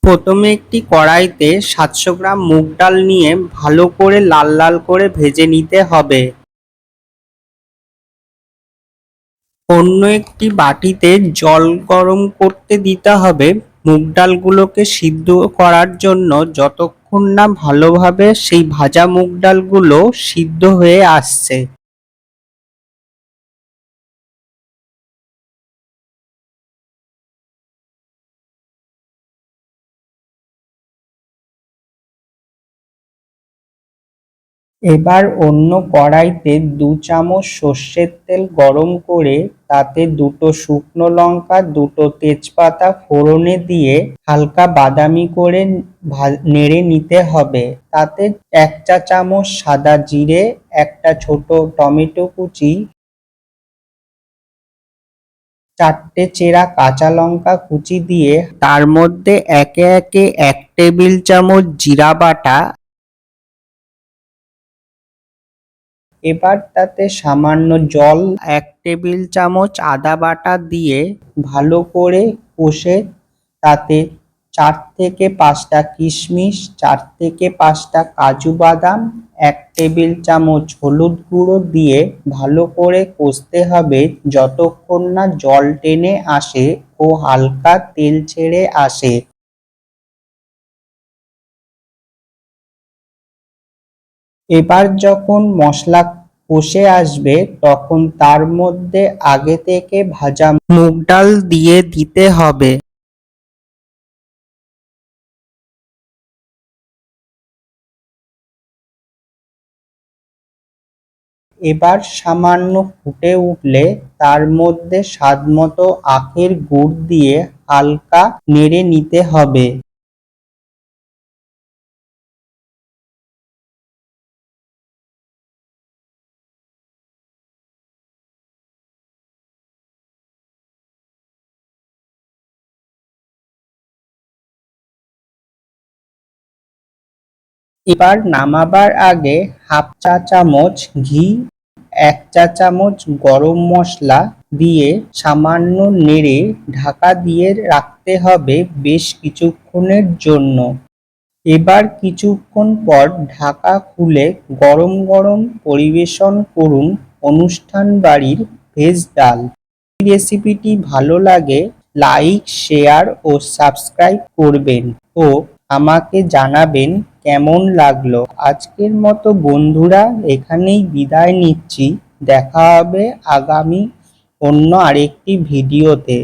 প্রথমে একটি কড়াইতে 700 গ্রাম মুগ ডাল নিয়ে ভালো করে লাল লাল করে ভেজে নিতে হবে। অন্য একটি বাটিতে জল গরম করতে দিতে হবে। মুগ ডালগুলোকে সিদ্ধ করার জন্য যতক্ষণ না ভালোভাবে সেই ভাজা মুগ ডালগুলো সিদ্ধ হয়ে আসছে। এবার অন্য কড়াইতে 2 চামচ সর্ষের তেল গরম করে তাতে দুটো শুকনো লঙ্কা, দুটো তেজপাতা ফোড়নে দিয়ে হালকা বাদামি করে নেড়ে নিতে হবে। তাতে 1 চা চামচ সাদা জিরে, একটা ছোট টমেটো কুচি, 4টে চেরা কাঁচা লঙ্কা কুচি দিয়ে তার মধ্যে একে একে 1 টেবিল চামচ জিরা বাটা, এবার তাতে সামান্য জল, 1 টেবিল চামচ আদা বাটা দিয়ে ভালো করে কষে তাতে 4 থেকে 5টা কিশমিশ, 4 থেকে 5টা কাজু বাদাম, 1 টেবিল চামচ হলুদ গুঁড়ো দিয়ে ভালো করে কষতে হবে যতক্ষণ না জল টেনে আসে ও হালকা তেল ছেড়ে আসে। এবার যখন মশলা কষে আসবে তখন তার মধ্যে আগে থেকে ভাজা মুগ ডাল দিয়ে দিতে হবে। এবার সামান্য ফুটে উঠলে তার মধ্যে স্বাদমতো আখের গুড় দিয়ে হালকা নেড়ে নিতে হবে। এবার নামাবার আগে হাফ চা চামচ ঘি, 1 চা চামচ গরম মশলা দিয়ে সামান্য নেড়ে ঢাকা দিয়ে রাখতে হবে বেশ কিছুক্ষণের জন্য। এবার কিছুক্ষণ পর ঢাকা খুলে গরম গরম পরিবেশন করুন অনুষ্ঠান বাড়ির ভেজ ডাল। এই রেসিপিটি ভালো লাগে লাইক, শেয়ার ও সাবস্ক্রাইব করবেন ও আমাকে জানাবেন কেমন লাগলো। আজকের মতো বন্ধুরা এখানেই বিদায় নিচ্ছি। দেখা হবে আগামী অন্য আরেকটি ভিডিওতে।